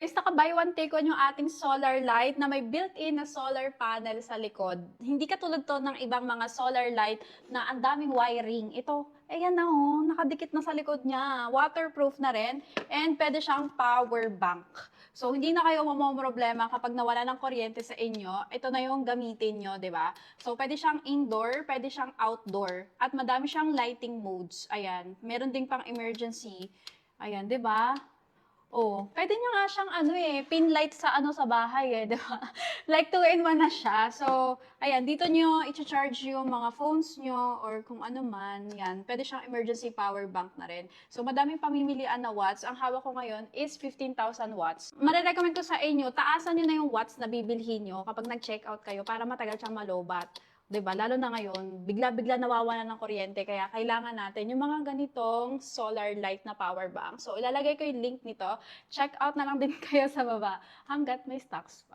Is naka-buy one take one yung ating solar light na may built-in na solar panel sa likod. Hindi katulad to ng ibang mga solar light na ang daming wiring. Ito, ayan na oh, nakadikit na sa likod niya. Waterproof na rin and pwede siyang power bank. So, hindi na kayo mamomroblema kapag nawala ng kuryente sa inyo. Ito na yung gamitin nyo, di ba? So, pwede siyang indoor, pwede siyang outdoor. At madami siyang lighting modes. Ayan. Meron ding pang emergency. Ayan, di ba? Oh, pwede nyo nga siyang pin light sa sa bahay di ba? Like 2-in-1 na siya. So, ayan, dito nyo i-charge yung mga phones nyo or kung ano man, yan. Pwede siyang emergency power bank na rin. So, madaming pamimilian na watts. Ang hawak ko ngayon is 15,000 watts. Marirecommend ko sa inyo, taasan nyo na yung watts na bibilhin nyo kapag nag-check out kayo para matagal siyang malobat. 'Di ba? Lalo na ngayon, bigla-bigla nawawalan ng kuryente kaya kailangan natin yung mga ganitong solar light na power bank. So ilalagay ko yung link nito. Check out na lang din kayo sa baba hangga't may stocks pa.